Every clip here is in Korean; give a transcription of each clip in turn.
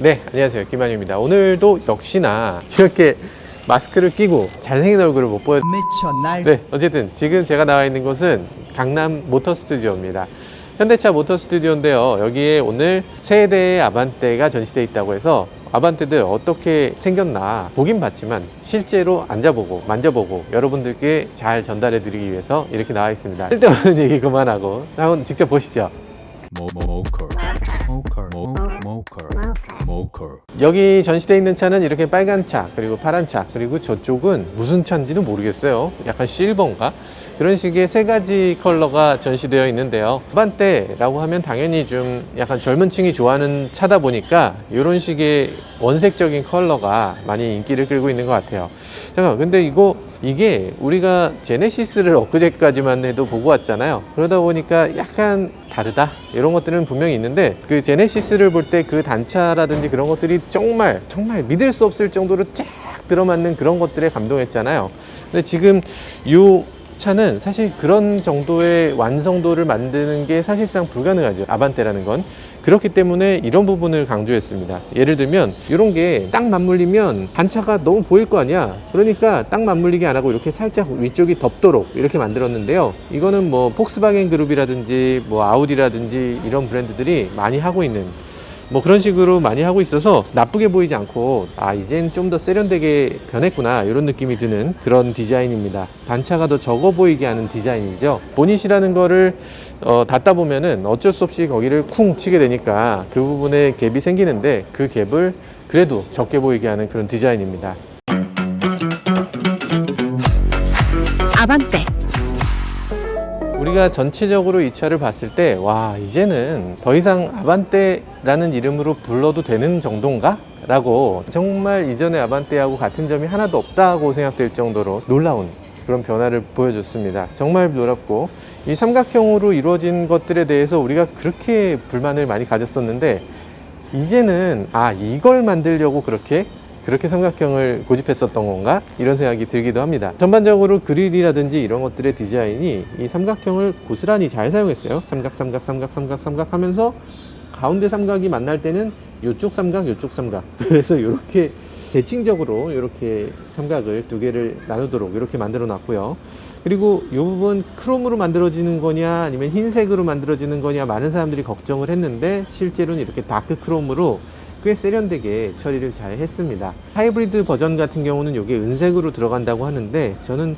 네, 안녕하세요. 김한유입니다. 오늘도 역시나 이렇게 마스크를 끼고 잘생긴 얼굴을 못 보여. 네, 어쨌든 지금 제가 나와 있는 곳은 강남 모터 스튜디오입니다. 현대차 모터 스튜디오인데요. 여기에 오늘 세 대의 아반떼가 전시되어 있다고 해서 아반떼들 어떻게 생겼나 보긴 봤지만 실제로 앉아보고 만져보고 여러분들께 잘 전달해 드리기 위해서 이렇게 나와 있습니다. 쓸데없는 얘기 그만하고 한번 직접 보시죠. 여기 전시되어 있는 차는 이렇게 빨간 차, 그리고 파란 차, 그리고 저쪽은 무슨 차인지도 모르겠어요. 약간 실버인가? 그런 식의 세 가지 컬러가 전시되어 있는데요. 아반떼라고 하면 당연히 좀 약간 젊은 층이 좋아하는 차다 보니까 이런 식의 원색적인 컬러가 많이 인기를 끌고 있는 것 같아요. 잠깐, 근데 이게 우리가 제네시스를 엊그제까지만 해도 보고 왔잖아요. 그러다 보니까 약간 다르다 이런 것들은 분명히 있는데, 그 제네시스를 볼 때 그 단차라든지 그런 것들이 정말 믿을 수 없을 정도로 쫙 들어맞는 그런 것들에 감동했잖아요. 근데 지금 이 차는 사실 그런 정도의 완성도를 만드는 게 사실상 불가능하죠. 아반떼라는 건. 그렇기 때문에 이런 부분을 강조했습니다. 예를 들면 이런 게 딱 맞물리면 단차가 너무 보일 거 아니야. 그러니까 딱 맞물리게 안 하고 이렇게 살짝 위쪽이 덮도록 이렇게 만들었는데요. 이거는 뭐 폭스바겐 그룹이라든지 뭐 아우디라든지 이런 브랜드들이 많이 하고 있는 뭐 그런 식으로 많이 하고 있어서 나쁘게 보이지 않고, 아, 이젠 좀 더 세련되게 변했구나 이런 느낌이 드는 그런 디자인입니다. 단차가 더 적어 보이게 하는 디자인이죠. 보닛이라는 거를 닫다 보면은 어쩔 수 없이 거기를 쿵 치게 되니까 그 부분에 갭이 생기는데, 그 갭을 그래도 적게 보이게 하는 그런 디자인입니다. 아반떼, 우리가 전체적으로 이 차를 봤을 때, 와, 이제는 더 이상 아반떼라는 이름으로 불러도 되는 정도인가? 라고, 정말 이전의 아반떼하고 같은 점이 하나도 없다고 생각될 정도로 놀라운 그런 변화를 보여줬습니다. 정말 놀랍고, 이 삼각형으로 이루어진 것들에 대해서 우리가 그렇게 불만을 많이 가졌었는데, 이제는 이걸 만들려고 그렇게 삼각형을 고집했었던 건가? 이런 생각이 들기도 합니다. 전반적으로 그릴이라든지 이런 것들의 디자인이 이 삼각형을 고스란히 잘 사용했어요. 삼각 하면서 가운데 삼각이 만날 때는 요쪽 삼각, 요쪽 삼각. 그래서 이렇게 대칭적으로 이렇게 삼각을 두 개를 나누도록 이렇게 만들어 놨고요. 그리고 이 부분 크롬으로 만들어지는 거냐 아니면 흰색으로 만들어지는 거냐 많은 사람들이 걱정을 했는데, 실제로는 이렇게 다크 크롬으로 꽤 세련되게 처리를 잘 했습니다. 하이브리드 버전 같은 경우는 이게 은색으로 들어간다고 하는데, 저는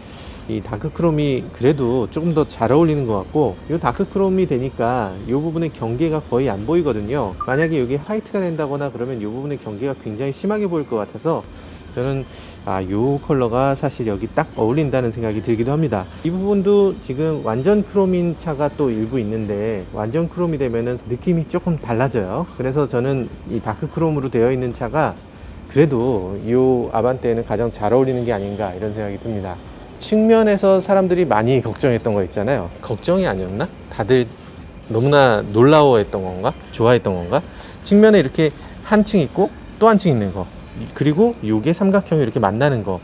이 다크크롬이 그래도 조금 더 잘 어울리는 것 같고, 이 다크크롬이 되니까 이 부분의 경계가 거의 안 보이거든요. 만약에 이게 화이트가 된다거나 그러면 이 부분의 경계가 굉장히 심하게 보일 것 같아서, 저는 이 컬러가 사실 여기 딱 어울린다는 생각이 들기도 합니다. 이 부분도 지금 완전 크롬인 차가 또 일부 있는데, 완전 크롬이 되면은 느낌이 조금 달라져요. 그래서 저는 이 다크 크롬으로 되어 있는 차가 그래도 이 아반떼에는 가장 잘 어울리는 게 아닌가 이런 생각이 듭니다. 측면에서 사람들이 많이 걱정했던 거 있잖아요. 걱정이 아니었나? 다들 너무나 놀라워했던 건가? 좋아했던 건가? 측면에 이렇게 한 층 있고 또 한 층 있는 거, 그리고 요게 삼각형이 이렇게 만나는 거,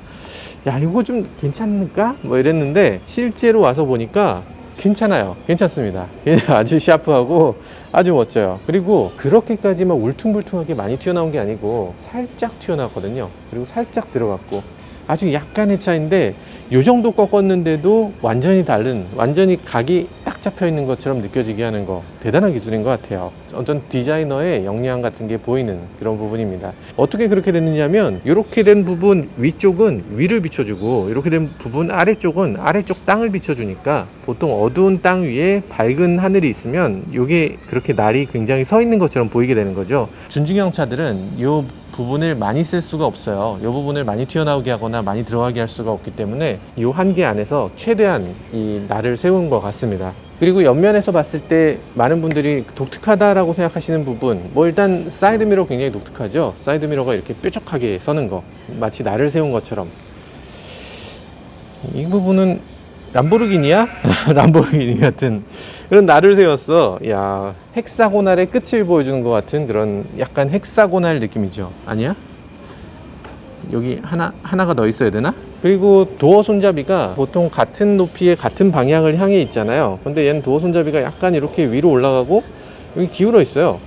야, 이거 좀 괜찮을까? 뭐 이랬는데 실제로 와서 보니까 괜찮아요. 괜찮습니다. 아주 샤프하고 아주 멋져요. 그리고 그렇게까지 막 울퉁불퉁하게 많이 튀어나온 게 아니고 살짝 튀어나왔거든요. 그리고 살짝 들어갔고 아주 약간의 차인데, 요 정도 꺾었는데도 완전히 다른, 완전히 각이 딱 잡혀 있는 것처럼 느껴지게 하는 거, 대단한 기술인 것 같아요. 어떤 디자이너의 역량 같은 게 보이는 그런 부분입니다. 어떻게 그렇게 됐느냐면, 이렇게 된 부분 위쪽은 위를 비춰주고 이렇게 된 부분 아래쪽은 아래쪽 땅을 비춰주니까, 보통 어두운 땅 위에 밝은 하늘이 있으면 이게 그렇게 날이 굉장히 서 있는 것처럼 보이게 되는 거죠. 준중형 차들은 이 부분을 많이 쓸 수가 없어요. 이 부분을 많이 튀어나오게 하거나 많이 들어가게 할 수가 없기 때문에 이 한계 안에서 최대한 이 날을 세운 것 같습니다. 그리고 옆면에서 봤을 때 많은 분들이 독특하다라고 생각하시는 부분, 뭐 일단 사이드미러 굉장히 독특하죠. 사이드미러가 이렇게 뾰족하게 서는 거, 마치 날을 세운 것처럼. 이 부분은 람보르기니야? 람보르기니 같은 그런 날을 세웠어. 야, 헥사고날의 끝을 보여주는 것 같은 그런 약간 헥사고날 느낌이죠. 아니야? 여기 하나가 더 있어야 되나? 그리고 도어 손잡이가 보통 같은 높이의 같은 방향을 향해 있잖아요. 근데 얘는 도어 손잡이가 약간 이렇게 위로 올라가고 여기 기울어 있어요.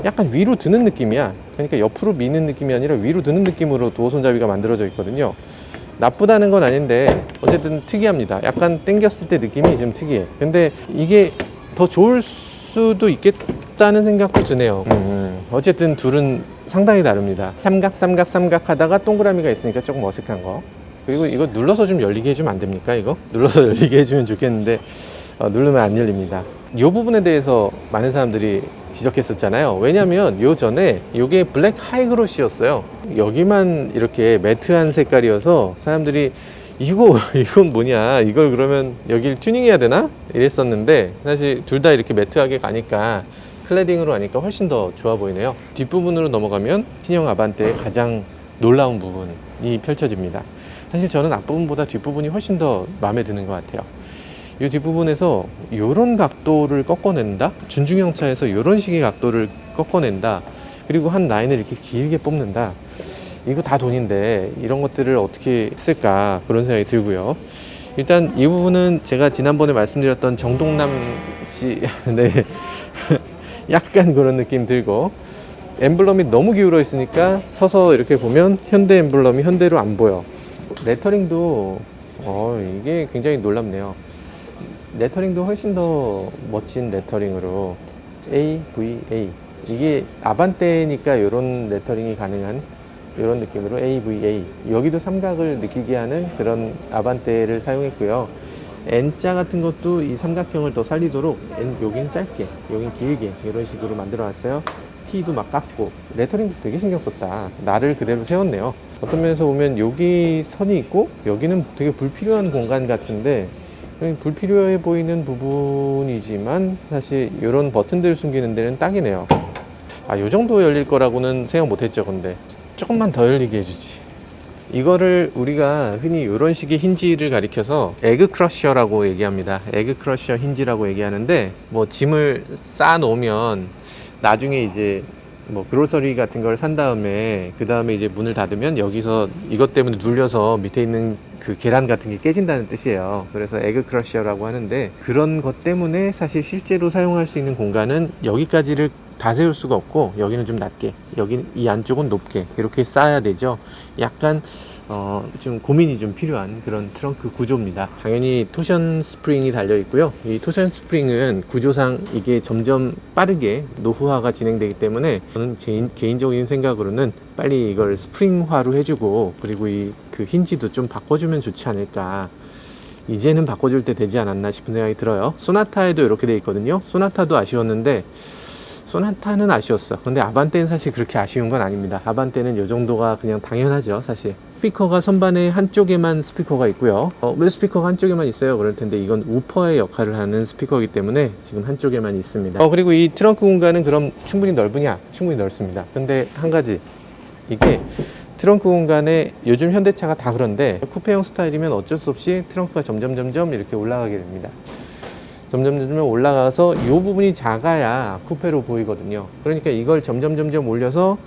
약간 위로 드는 느낌이야. 그러니까 옆으로 미는 느낌이 아니라 위로 드는 느낌으로 도어 손잡이가 만들어져 있거든요. 나쁘다는 건 아닌데 어쨌든 특이합니다. 약간 당겼을 때 느낌이 좀 특이해. 근데 이게 더 좋을 수도 있겠다는 생각도 드네요. 어쨌든 둘은 상당히 다릅니다. 삼각 하다가 동그라미가 있으니까 조금 어색한 거. 그리고 이거 눌러서 좀 열리게 해주면 안 됩니까? 이거 눌러서 열리게 해주면 좋겠는데 누르면 안 열립니다. 이 부분에 대해서 많은 사람들이 지적했었잖아요. 왜냐면 요 전에 요게 블랙 하이그로시였어요. 여기만 이렇게 매트한 색깔이어서 사람들이 이건 뭐냐, 이걸 그러면 여길 튜닝해야 되나 이랬었는데, 사실 둘 다 이렇게 매트하게 가니까, 클래딩으로 하니까 훨씬 더 좋아 보이네요. 뒷부분으로 넘어가면 신형 아반떼의 가장 놀라운 부분이 펼쳐집니다. 사실 저는 앞부분보다 뒷부분이 훨씬 더 마음에 드는 것 같아요. 이 뒷부분에서 이런 각도를 꺾어낸다, 준중형 차에서 이런 식의 각도를 꺾어낸다, 그리고 한 라인을 이렇게 길게 뽑는다. 이거 다 돈인데 이런 것들을 어떻게 했을까, 그런 생각이 들고요. 일단 이 부분은 제가 지난번에 말씀드렸던 정동남 씨 네. 약간 그런 느낌 들고, 엠블럼이 너무 기울어 있으니까 서서 이렇게 보면 현대 엠블럼이 현대로 안 보여. 레터링도 이게 굉장히 놀랍네요. 레터링도 훨씬 더 멋진 레터링으로 AVA, 이게 아반떼니까 이런 레터링이 가능한 이런 느낌으로 AVA, 여기도 삼각을 느끼게 하는 그런 아반떼를 사용했고요. N자 같은 것도 이 삼각형을 더 살리도록 여긴 짧게, 여긴 길게 이런 식으로 만들어 놨어요. T도 막 깎고, 레터링도 되게 신경 썼다. 날을 그대로 세웠네요. 어떤 면에서 보면 여기 선이 있고 여기는 되게 불필요한 공간 같은데, 불필요해 보이는 부분이지만 사실 이런 버튼들 숨기는 데는 딱이네요. 요 정도 열릴 거라고는 생각 못 했죠. 근데 조금만 더 열리게 해주지. 이거를 우리가 흔히 이런 식의 힌지를 가리켜서 에그 크러셔라고 얘기합니다. 에그 크러셔 힌지라고 얘기하는데, 뭐 짐을 쌓아 놓으면 나중에 이제 뭐 그로서리 같은 걸 산 다음에 그 다음에 이제 문을 닫으면 여기서 이것 때문에 눌려서 밑에 있는 그 계란 같은 게 깨진다는 뜻이에요. 그래서 에그 크러셔라고 하는데, 그런 것 때문에 사실 실제로 사용할 수 있는 공간은 여기까지를 다 세울 수가 없고, 여기는 좀 낮게, 여기는 이 안쪽은 높게 이렇게 쌓아야 되죠. 약간 좀 고민이 좀 필요한 그런 트렁크 구조입니다. 당연히 토션 스프링이 달려 있고요. 이 토션 스프링은 구조상 이게 점점 빠르게 노후화가 진행되기 때문에, 저는 제 개인적인 생각으로는 빨리 이걸 스프링화로 해주고, 그리고 그 힌지도 좀 바꿔주면 좋지 않을까. 이제는 바꿔줄 때 되지 않았나 싶은 생각이 들어요. 소나타에도 이렇게 돼 있거든요. 소나타도 아쉬웠는데, 소나타는 아쉬웠어. 근데 아반떼는 사실 그렇게 아쉬운 건 아닙니다. 아반떼는 이 정도가 그냥 당연하죠, 사실. 스피커가 선반에 한쪽에만 스피커가 있고요. 왜 스피커가 한쪽에만 있어요? 그럴 텐데, 이건 우퍼의 역할을 하는 스피커이기 때문에 지금 한쪽에만 있습니다. 그리고 이 트렁크 공간은 그럼 충분히 넓으냐? 충분히 넓습니다. 근데 한 가지, 이게 트렁크 공간에, 요즘 현대차가 다 그런데 쿠페형 스타일이면 어쩔 수 없이 트렁크가 점점 이렇게 올라가게 됩니다. 점점 올라가서 이 부분이 작아야 쿠페로 보이거든요. 그러니까 이걸 점점 올려서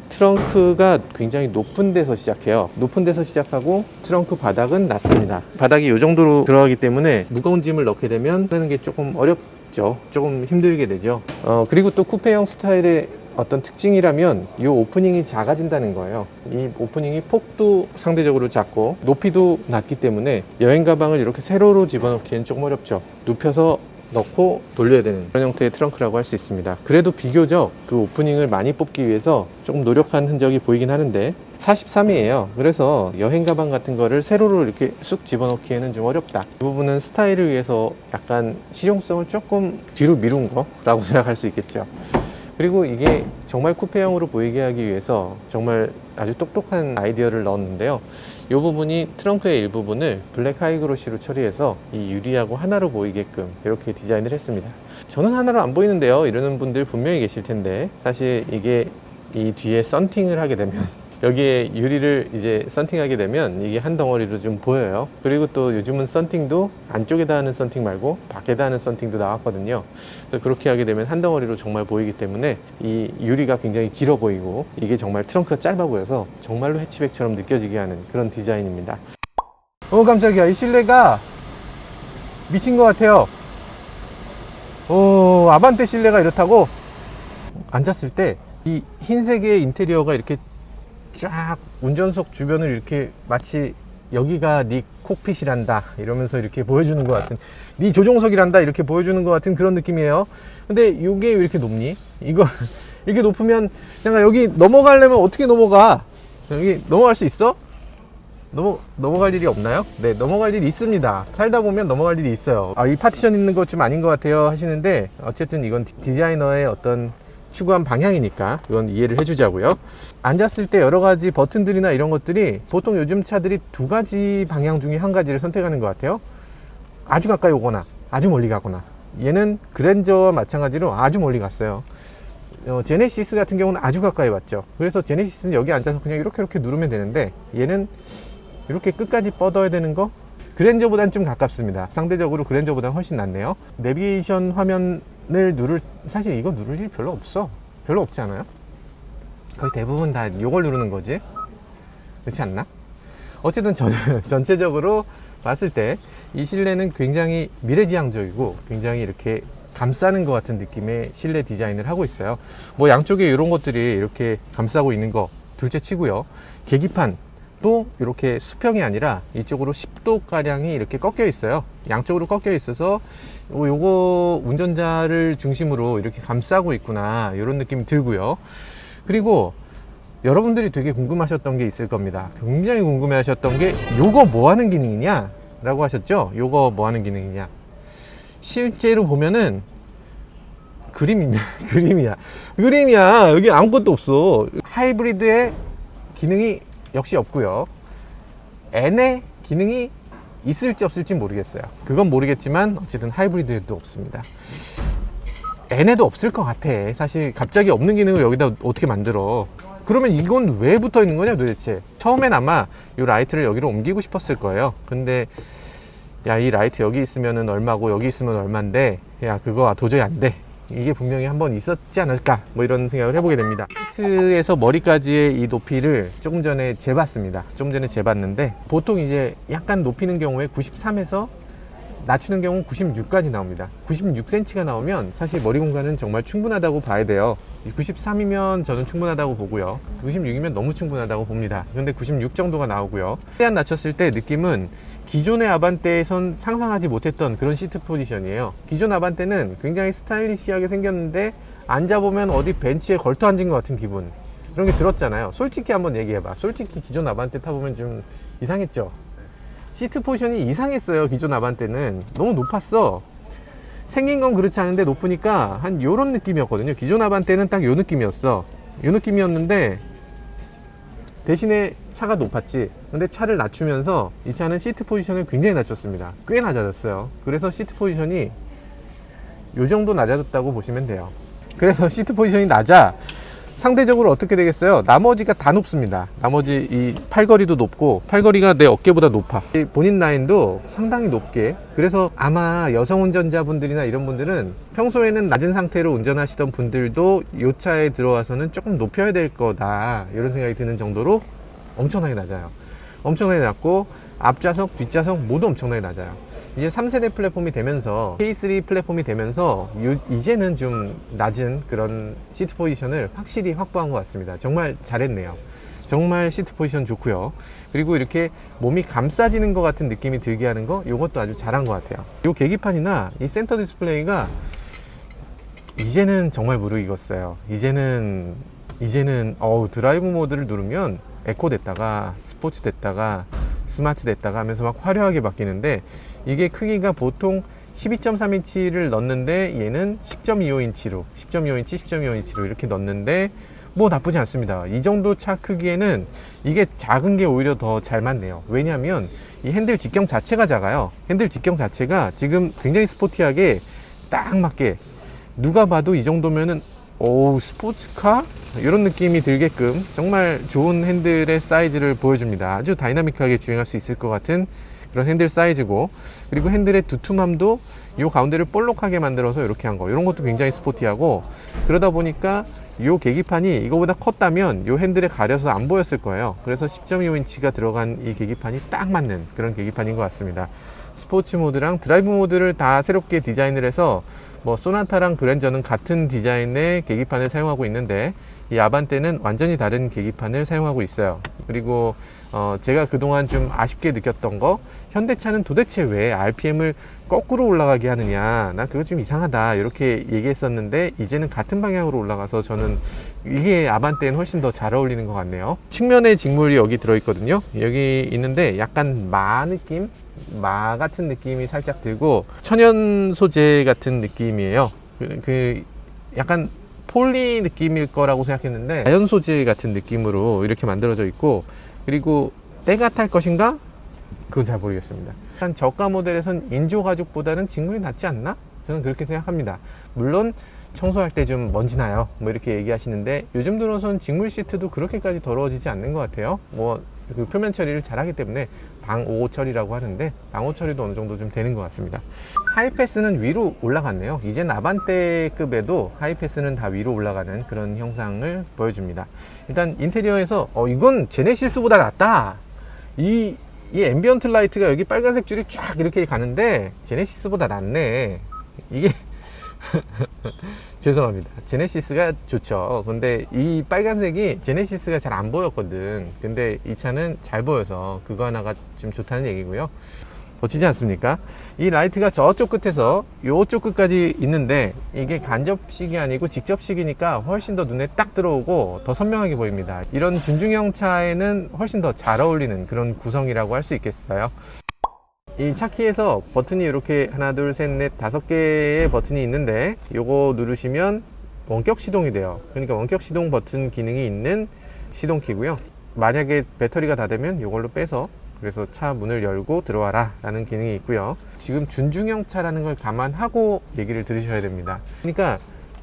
트렁크가 굉장히 높은 데서 시작해요. 높은 데서 시작하고 트렁크 바닥은 낮습니다. 바닥이 이 정도로 들어가기 때문에 무거운 짐을 넣게 되면 하는 게 조금 어렵죠. 조금 힘들게 되죠. 그리고 또 쿠페형 스타일의 어떤 특징이라면 이 오프닝이 작아진다는 거예요. 이 오프닝이 폭도 상대적으로 작고 높이도 낮기 때문에 여행 가방을 이렇게 세로로 집어넣기엔 조금 어렵죠. 눕혀서 넣고 돌려야 되는 그런 형태의 트렁크라고 할 수 있습니다. 그래도 비교적 그 오프닝을 많이 뽑기 위해서 조금 노력한 흔적이 보이긴 하는데, 43이에요. 그래서 여행 가방 같은 거를 세로로 이렇게 쑥 집어넣기에는 좀 어렵다. 이 부분은 스타일을 위해서 약간 실용성을 조금 뒤로 미룬 거라고 생각할 수 있겠죠. 그리고 이게 정말 쿠페형으로 보이게 하기 위해서 정말 아주 똑똑한 아이디어를 넣었는데요. 이 부분이, 트렁크의 일부분을 블랙 하이그로시로 처리해서 이 유리하고 하나로 보이게끔 이렇게 디자인을 했습니다. 저는 하나로 안 보이는데요, 이러는 분들 분명히 계실 텐데, 사실 이게 이 뒤에 썬팅을 하게 되면, 여기에 유리를 이제 썬팅하게 되면 이게 한 덩어리로 좀 보여요. 그리고 또 요즘은 썬팅도 안쪽에다 하는 썬팅 말고 밖에다 하는 썬팅도 나왔거든요. 그래서 그렇게 하게 되면 한 덩어리로 정말 보이기 때문에 이 유리가 굉장히 길어 보이고, 이게 정말 트렁크가 짧아 보여서 정말로 해치백처럼 느껴지게 하는 그런 디자인입니다. 깜짝이야. 이 실내가 미친 것 같아요. 아반떼 실내가 이렇다고. 앉았을 때 이 흰색의 인테리어가 이렇게 쫙 운전석 주변을 이렇게 마치 여기가 네 콕핏이란다 이러면서 이렇게 보여주는 것 같은, 네 조종석이란다 이렇게 보여주는 것 같은 그런 느낌이에요. 근데 이게 왜 이렇게 높니? 이거 이렇게 높으면 내가 여기 넘어가려면 어떻게 넘어가? 여기 넘어갈 수 있어? 넘어갈 일이 없나요? 네, 넘어갈 일이 있습니다. 살다 보면 넘어갈 일이 있어요. 이 파티션 있는 거 좀 아닌 것 같아요 하시는데, 어쨌든 이건 디자이너의 어떤 추구한 방향이니까 이건 이해를 해주자고요. 앉았을 때 여러 가지 버튼들이나 이런 것들이 보통 요즘 차들이 두 가지 방향 중에 한 가지를 선택하는 것 같아요. 아주 가까이 오거나 아주 멀리 가거나. 얘는 그랜저와 마찬가지로 아주 멀리 갔어요. 제네시스 같은 경우는 아주 가까이 왔죠. 그래서 제네시스는 여기 앉아서 그냥 이렇게 누르면 되는데, 얘는 이렇게 끝까지 뻗어야 되는 거. 그랜저보다는 좀 가깝습니다. 상대적으로 그랜저보다는 훨씬 낫네요. 내비게이션 화면을 사실 이거 누를 일 별로 없지 않아요? 거의 대부분 다 이걸 누르는 거지, 그렇지 않나? 어쨌든 전체적으로 봤을 때 이 실내는 굉장히 미래지향적이고 굉장히 이렇게 감싸는 것 같은 느낌의 실내 디자인을 하고 있어요. 뭐 양쪽에 이런 것들이 이렇게 감싸고 있는 거 둘째 치고요. 계기판도 이렇게 수평이 아니라 이쪽으로 10도 가량이 이렇게 꺾여 있어요. 양쪽으로 꺾여 있어서 요거 운전자를 중심으로 이렇게 감싸고 있구나, 이런 느낌이 들고요. 그리고 여러분들이 되게 궁금하셨던 게 있을 겁니다. 굉장히 궁금해 하셨던 게, 요거 뭐 하는 기능이냐 라고 하셨죠? 요거 뭐 하는 기능이냐. 실제로 보면은 그림이야. 여기 아무것도 없어. 하이브리드의 기능이 역시 없고요. N의 기능이 있을지 없을지 모르겠어요. 그건 모르겠지만 어쨌든 하이브리드에도 없습니다. N에도 없을 것 같아. 사실 갑자기 없는 기능을 여기다 어떻게 만들어. 그러면 이건 왜 붙어 있는 거냐 도대체. 처음엔 아마 이 라이트를 여기로 옮기고 싶었을 거예요. 근데 야, 이 라이트 여기 있으면 얼마고 여기 있으면 얼만데, 야, 그거 도저히 안 돼. 이게 분명히 한번 있었지 않을까, 뭐 이런 생각을 해보게 됩니다. 시트에서 머리까지의 이 높이를 조금 전에 재봤습니다. 좀 전에 재봤는데, 보통 이제 약간 높이는 경우에 93에서 낮추는 경우는 96까지 나옵니다. 96cm가 나오면 사실 머리 공간은 정말 충분하다고 봐야 돼요. 93이면 저는 충분하다고 보고요. 96이면 너무 충분하다고 봅니다. 그런데 96 정도가 나오고요. 최대한 낮췄을 때 느낌은 기존의 아반떼에선 상상하지 못했던 그런 시트 포지션이에요. 기존 아반떼는 굉장히 스타일리시하게 생겼는데 앉아보면 어디 벤치에 걸터 앉은 것 같은 기분, 그런 게 들었잖아요. 솔직히 한번 얘기해봐. 솔직히 기존 아반떼 타보면 좀 이상했죠? 시트 포지션이 이상했어요. 기존 아반떼는 너무 높았어. 생긴 건 그렇지 않은데 높으니까 한 요런 느낌이었거든요. 기존 아반떼는 딱 요 느낌이었어. 요 느낌이었는데 대신에 차가 높았지. 근데 차를 낮추면서 이 차는 시트 포지션을 굉장히 낮췄습니다. 꽤 낮아졌어요. 그래서 시트 포지션이 요 정도 낮아졌다고 보시면 돼요. 그래서 시트 포지션이 낮아 상대적으로 어떻게 되겠어요? 나머지가 다 높습니다. 나머지 이 팔걸이도 높고, 팔걸이가 내 어깨보다 높아. 이 본인 라인도 상당히 높게. 그래서 아마 여성 운전자분들이나 이런 분들은 평소에는 낮은 상태로 운전하시던 분들도 이 차에 들어와서는 조금 높여야 될 거다, 이런 생각이 드는 정도로 엄청나게 낮아요. 엄청나게 낮고 앞좌석, 뒷좌석 모두 엄청나게 낮아요. 이제 3세대 플랫폼이 되면서, K3 플랫폼이 되면서 이제는 좀 낮은 그런 시트 포지션을 확실히 확보한 것 같습니다. 정말 잘했네요. 정말 시트 포지션 좋고요. 그리고 이렇게 몸이 감싸지는 것 같은 느낌이 들게 하는 거, 이것도 아주 잘한 것 같아요. 이 계기판이나 이 센터 디스플레이가 이제는 정말 무르익었어요. 이제는 드라이브 모드를 누르면 에코 됐다가 스포츠 됐다가 스마트 됐다가 하면서 막 화려하게 바뀌는데, 이게 크기가 보통 12.3인치를 넣는데 얘는 10.25인치로 10.25인치로 이렇게 넣는데 뭐 나쁘지 않습니다. 이 정도 차 크기에는 이게 작은 게 오히려 더 잘 맞네요. 왜냐하면 이 핸들 직경 자체가 작아요. 핸들 직경 자체가 지금 굉장히 스포티하게 딱 맞게, 누가 봐도 이 정도면은 오, 스포츠카? 이런 느낌이 들게끔 정말 좋은 핸들의 사이즈를 보여줍니다. 아주 다이나믹하게 주행할 수 있을 것 같은 그런 핸들 사이즈고, 그리고 핸들의 두툼함도 이 가운데를 볼록하게 만들어서 이렇게 한 거, 이런 것도 굉장히 스포티하고, 그러다 보니까 이 계기판이 이거보다 컸다면 이 핸들에 가려서 안 보였을 거예요. 그래서 10.25인치가 들어간 이 계기판이 딱 맞는 그런 계기판인 것 같습니다. 스포츠 모드랑 드라이브 모드를 다 새롭게 디자인을 해서, 뭐 소나타랑 그랜저는 같은 디자인의 계기판을 사용하고 있는데 이 아반떼는 완전히 다른 계기판을 사용하고 있어요. 그리고 제가 그동안 좀 아쉽게 느꼈던 거, 현대차는 도대체 왜 RPM을 거꾸로 올라가게 하느냐, 난 그거 좀 이상하다 이렇게 얘기했었는데, 이제는 같은 방향으로 올라가서 저는 이게 아반떼는 훨씬 더 잘 어울리는 것 같네요. 측면에 직물이 여기 들어있거든요. 여기 있는데 약간 마 느낌? 마 같은 느낌이 살짝 들고 천연 소재 같은 느낌이에요. 약간 폴리 느낌일 거라고 생각했는데 자연 소재 같은 느낌으로 이렇게 만들어져 있고, 그리고 때가 탈 것인가? 그건 잘 모르겠습니다. 한 저가 모델에선 인조 가죽보다는 직물이 낫지 않나? 저는 그렇게 생각합니다. 물론 청소할 때 좀 먼지 나요 뭐 이렇게 얘기하시는데, 요즘 들어선 직물 시트도 그렇게까지 더러워지지 않는 것 같아요. 뭐 그 표면 처리를 잘 하기 때문에 방오 처리라고 하는데, 방오 처리도 어느 정도 좀 되는 것 같습니다. 하이패스는 위로 올라갔네요. 이젠 아반떼급에도 하이패스는 다 위로 올라가는 그런 형상을 보여줍니다. 일단 인테리어에서 이건 제네시스보다 낫다, 이 앰비언트 라이트가 여기 빨간색 줄이 쫙 이렇게 가는데 제네시스보다 낫네, 이게 죄송합니다. 제네시스가 좋죠. 근데 이 빨간색이 제네시스가 잘 안 보였거든. 근데 이 차는 잘 보여서 그거 하나가 좀 좋다는 얘기고요. 멋지지 않습니까? 이 라이트가 저쪽 끝에서 요쪽 끝까지 있는데, 이게 간접식이 아니고 직접식이니까 훨씬 더 눈에 딱 들어오고 더 선명하게 보입니다. 이런 준중형 차에는 훨씬 더 잘 어울리는 그런 구성이라고 할 수 있겠어요. 이 차키에서 버튼이 이렇게 하나 둘 셋 넷 5개의 버튼이 있는데, 요거 누르시면 원격 시동이 돼요. 그러니까 원격 시동 버튼 기능이 있는 시동키고요. 만약에 배터리가 다 되면 요걸로 빼서, 그래서 차 문을 열고 들어와라 라는 기능이 있고요. 지금 준중형 차라는 걸 감안하고 얘기를 들으셔야 됩니다. 그러니까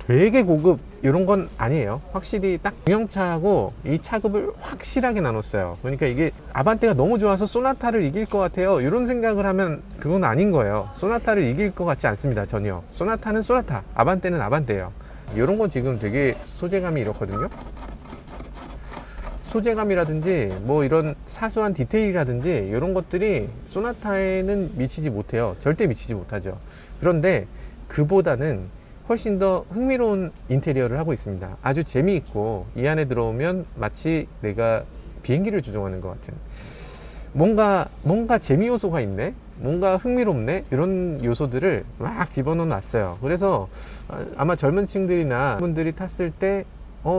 되게 고급 이런 건 아니에요. 확실히 딱 중형차하고 이 차급을 확실하게 나눴어요. 그러니까 이게 아반떼가 너무 좋아서 소나타를 이길 것 같아요, 이런 생각을 하면 그건 아닌 거예요. 소나타를 이길 것 같지 않습니다. 전혀. 소나타는 소나타, 아반떼는 아반떼예요. 이런 건 지금 되게 소재감이 이렇거든요. 소재감이라든지 뭐 이런 사소한 디테일이라든지 이런 것들이 소나타에는 미치지 못해요. 절대 미치지 못하죠. 그런데 그보다는 훨씬 더 흥미로운 인테리어를 하고 있습니다. 아주 재미있고, 이 안에 들어오면 마치 내가 비행기를 조종하는 것 같은, 뭔가 재미 요소가 있네, 뭔가 흥미롭네, 이런 요소들을 막 집어넣어 놨어요. 그래서 아마 젊은 층들이나 분들이 탔을 때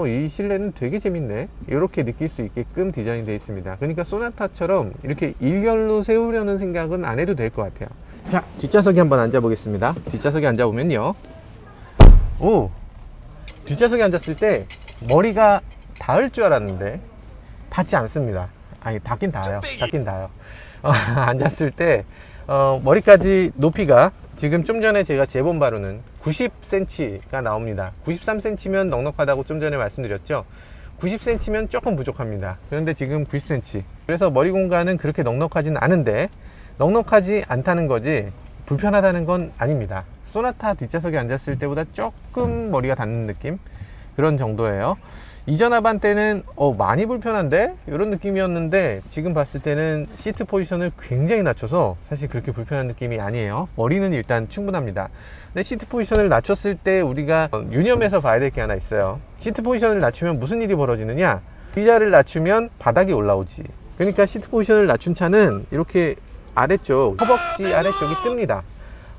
이 실내는 되게 재밌네, 이렇게 느낄 수 있게끔 디자인 되어 있습니다. 그러니까 소나타처럼 이렇게 일렬로 세우려는 생각은 안 해도 될 것 같아요. 자, 뒷좌석에 한번 앉아 보겠습니다. 뒷좌석에 앉아 보면요, 뒷좌석에 앉았을 때 머리가 닿을 줄 알았는데 닿지 않습니다. 아니, 닿긴 닿아요. 앉았을 때 머리까지 높이가 지금 좀 전에 제가 재본 바로는 90cm가 나옵니다. 93cm면 넉넉하다고 좀 전에 말씀드렸죠. 90cm면 조금 부족합니다. 그런데 지금 90cm, 그래서 머리 공간은 그렇게 넉넉하진 않은데, 넉넉하지 않다는 거지 불편하다는 건 아닙니다. 소나타 뒷좌석에 앉았을 때보다 조금 머리가 닿는 느낌, 그런 정도예요. 이전 아반떼는 많이 불편한데 이런 느낌이었는데, 지금 봤을 때는 시트 포지션을 굉장히 낮춰서 사실 그렇게 불편한 느낌이 아니에요. 머리는 일단 충분합니다. 근데 시트 포지션을 낮췄을 때 우리가 유념해서 봐야 될 게 하나 있어요. 시트 포지션을 낮추면 무슨 일이 벌어지느냐, 의자를 낮추면 바닥이 올라오지. 그러니까 시트 포지션을 낮춘 차는 이렇게 아래쪽, 허벅지 아래쪽이 뜹니다.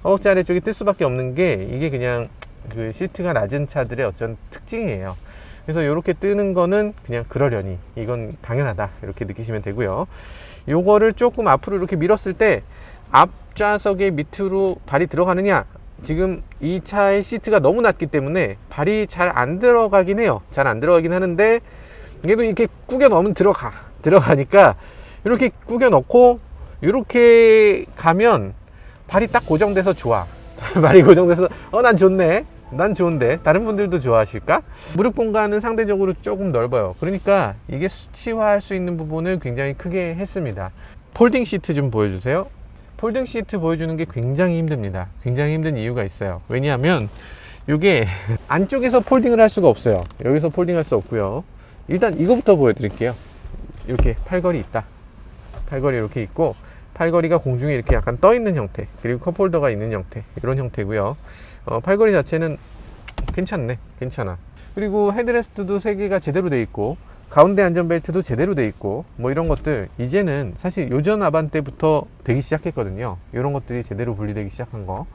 허벅지 아래쪽이 뜰 수밖에 없는 게, 이게 그냥 그 시트가 낮은 차들의 어쩐 특징이에요. 그래서 이렇게 뜨는 거는 그냥 그러려니, 이건 당연하다 이렇게 느끼시면 되고요. 요거를 조금 앞으로 이렇게 밀었을 때 앞좌석의 밑으로 발이 들어가느냐, 지금 이 차의 시트가 너무 낮기 때문에 발이 잘 안 들어가긴 해요. 잘 안 들어가긴 하는데, 그래도 이렇게 꾸겨 넣으면 들어가니까 이렇게 꾸겨 넣고 이렇게 가면 발이 딱 고정돼서 좋아. 발이 고정돼서 난 좋네, 난 좋은데 다른 분들도 좋아하실까? 무릎 공간은 상대적으로 조금 넓어요. 그러니까 이게 수치화할 수 있는 부분을 굉장히 크게 했습니다. 폴딩 시트 좀 보여주세요. 폴딩 시트 보여주는 게 굉장히 힘듭니다. 굉장히 힘든 이유가 있어요. 왜냐하면 이게 안쪽에서 폴딩을 할 수가 없어요. 여기서 폴딩 할 수 없고요. 일단 이거부터 보여드릴게요. 이렇게 팔걸이 있다. 팔걸이 이렇게 있고, 팔걸이가 공중에 이렇게 약간 떠 있는 형태, 그리고 컵홀더가 있는 형태, 이런 형태고요. 팔걸이 자체는 괜찮네. 괜찮아. 그리고 헤드레스트도 3개가 제대로 돼 있고, 가운데 안전벨트도 제대로 돼 있고, 뭐 이런 것들 이제는 사실 요전 아반떼부터 되기 시작했거든요. 이런 것들이 제대로 분리되기 시작한 거.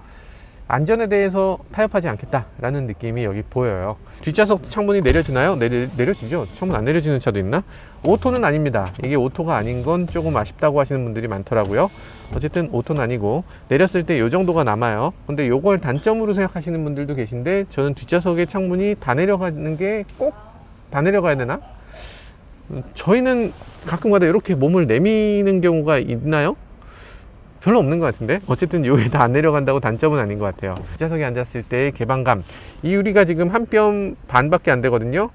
안전에 대해서 타협하지 않겠다라는 느낌이 여기 보여요. 뒷좌석 창문이 내려지나요? 내려지죠. 창문 안 내려지는 차도 있나? 오토는 아닙니다. 이게 오토가 아닌 건 조금 아쉽다고 하시는 분들이 많더라고요. 어쨌든 오토는 아니고 내렸을 때 이 정도가 남아요. 근데 요걸 단점으로 생각하시는 분들도 계신데, 저는 뒷좌석의 창문이 다 내려가는 게 꼭 다 내려가야 되나? 저희는 가끔가다 이렇게 몸을 내미는 경우가 있나요? 별로 없는 것 같은데, 어쨌든 여기 다 안 내려간다고 단점은 아닌 것 같아요. 뒷좌석에 앉았을 때의 개방감, 이 유리가 지금 한 뼘 반밖에 안 되거든요.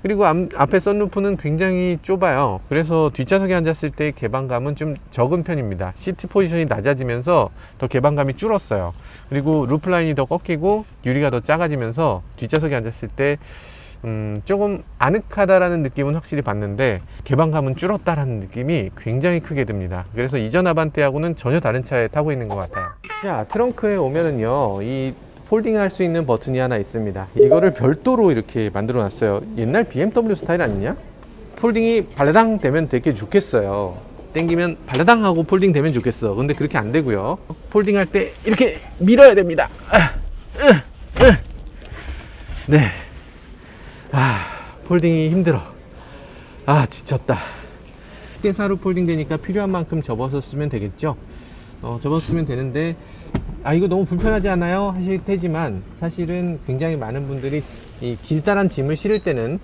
그리고 앞에 썬루프는 굉장히 좁아요. 그래서 뒷좌석에 앉았을 때의 개방감은 좀 적은 편입니다. 시트 포지션이 낮아지면서 더 개방감이 줄었어요. 그리고 루프라인이 더 꺾이고 유리가 더 작아지면서 뒷좌석에 앉았을 때 조금 아늑하다라는 느낌은 확실히 받는데, 개방감은 줄었다라는 느낌이 굉장히 크게 듭니다. 그래서 이전 아반떼하고는 전혀 다른 차에 타고 있는 것 같아요. 자, 트렁크에 오면은요, 이 폴딩 할 수 있는 버튼이 하나 있습니다. 이거를 별도로 이렇게 만들어 놨어요. 옛날 BMW 스타일 아니냐? 폴딩이 발라당 되면 되게 좋겠어요. 땡기면 발라당 하고 폴딩 되면 좋겠어. 근데 그렇게 안 되고요. 폴딩 할 때 이렇게 밀어야 됩니다. 네. 폴딩이 힘들어. 지쳤다. 깨사로 폴딩 되니까 필요한 만큼 접어서 쓰면 되겠죠. 접어서 쓰면 되는데, 이거 너무 불편하지 않아요? 하실 테지만, 사실은 굉장히 많은 분들이 이 길다란 짐을 실을 때는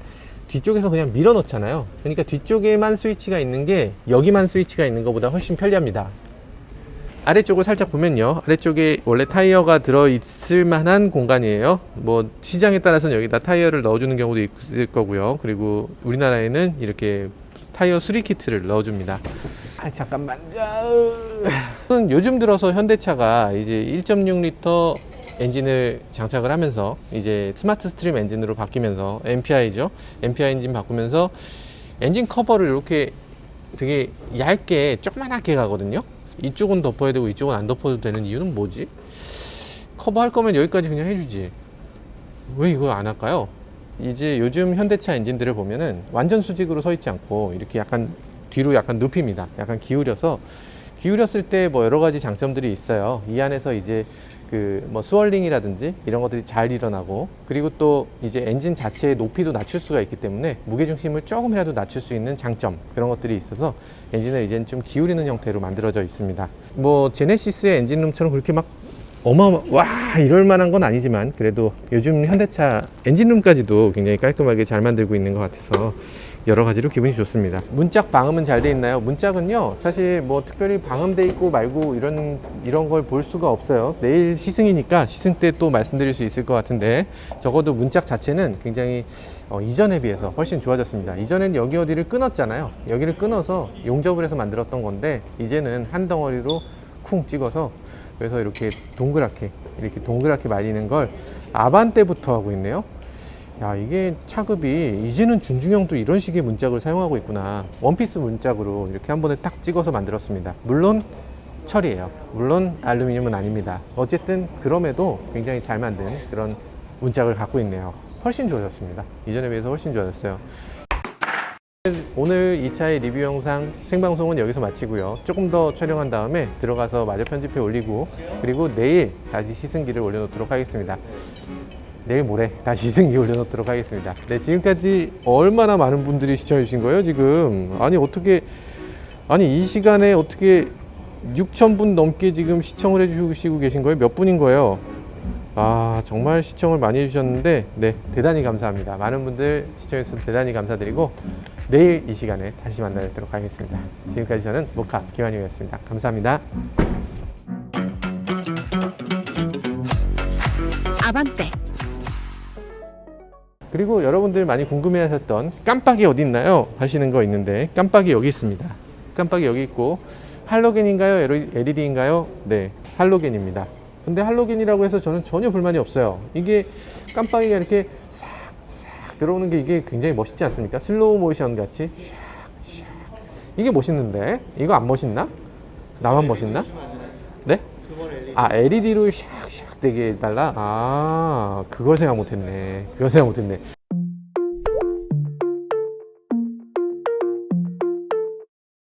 뒤쪽에서 그냥 밀어 넣잖아요. 그러니까 뒤쪽에만 스위치가 있는 게, 여기만 스위치가 있는 것보다 훨씬 편리합니다. 아래쪽을 살짝 보면요, 아래쪽에 원래 타이어가 들어있을 만한 공간이에요. 뭐 시장에 따라서는 여기다 타이어를 넣어주는 경우도 있을 거고요. 그리고 우리나라에는 이렇게 타이어 수리 키트를 넣어줍니다. 잠깐만. 요즘 들어서 현대차가 이제 1.6L 엔진을 장착을 하면서 이제 스마트 스트림 엔진으로 바뀌면서, MPI죠. MPI 엔진 바꾸면서 엔진 커버를 이렇게 되게 얇게 조그만하게 가거든요. 이쪽은 덮어야 되고 이쪽은 안 덮어도 되는 이유는 뭐지? 커버 할 거면 여기까지 그냥 해주지, 왜 이거 안 할까요? 이제 요즘 현대차 엔진들을 보면은 완전 수직으로 서 있지 않고 이렇게 약간 뒤로 약간 눕힙니다. 약간 기울였을 때 뭐 여러 가지 장점들이 있어요. 이 안에서 이제 그 뭐 스월링이라든지 이런 것들이 잘 일어나고, 그리고 또 이제 엔진 자체의 높이도 낮출 수가 있기 때문에 무게중심을 조금이라도 낮출 수 있는 장점, 그런 것들이 있어서 엔진을 이제는 좀 기울이는 형태로 만들어져 있습니다. 뭐 제네시스의 엔진룸처럼 그렇게 막 와 이럴 만한 건 아니지만, 그래도 요즘 현대차 엔진룸까지도 굉장히 깔끔하게 잘 만들고 있는 것 같아서 여러 가지로 기분이 좋습니다. 문짝 방음은 잘 돼 있나요? 문짝은요, 사실 뭐 특별히 방음돼 있고 말고 이런 걸 볼 수가 없어요. 내일 시승이니까 시승 때 또 말씀드릴 수 있을 것 같은데, 적어도 문짝 자체는 굉장히 이전에 비해서 훨씬 좋아졌습니다. 이전엔 여기 어디를 끊었잖아요. 여기를 끊어서 용접을 해서 만들었던 건데, 이제는 한 덩어리로 쿵 찍어서, 그래서 이렇게 동그랗게 말리는 걸 아반떼부터 하고 있네요. 야, 이게 차급이, 이제는 준중형도 이런 식의 문짝을 사용하고 있구나. 원피스 문짝으로 이렇게 한 번에 딱 찍어서 만들었습니다. 물론 철이에요. 물론 알루미늄은 아닙니다. 어쨌든 그럼에도 굉장히 잘 만든 그런 문짝을 갖고 있네요. 훨씬 좋아졌습니다. 이전에 비해서 훨씬 좋아졌어요. 오늘 이 차의 리뷰 영상 생방송은 여기서 마치고요. 조금 더 촬영한 다음에 들어가서 마저 편집해 올리고, 그리고 내일 다시 시승기를 올려놓도록 하겠습니다. 내일 모레 다시 시승기 올려놓도록 하겠습니다. 네, 지금까지 얼마나 많은 분들이 시청해 주신 거예요, 지금? 아니 이 시간에 어떻게 6,000분 넘게 지금 시청을 해 주시고 계신 거예요? 몇 분인 거예요? 정말 시청을 많이 해주셨는데, 네, 대단히 감사합니다. 많은 분들 시청해 주셔서 대단히 감사드리고, 내일 이 시간에 다시 만나뵙도록 하겠습니다. 지금까지 저는 모카 김환용이었습니다. 감사합니다. 아반떼. 그리고 여러분들 많이 궁금해하셨던 깜빡이 어디 있나요? 하시는 거 있는데, 깜빡이 여기 있습니다. 깜빡이 여기 있고, 할로겐인가요? LED인가요? 네, 할로겐입니다. 근데 할로겐이라고 해서 저는 전혀 불만이 없어요. 이게 깜빡이가 이렇게 싹 들어오는 게 이게 굉장히 멋있지 않습니까? 슬로우 모션 같이 샥. 이게 멋있는데 이거 안 멋있나? 나만 멋있나? 네? LED로 샥 되게 달라? 아, 그걸 생각 못했네. 그걸 생각 못했네.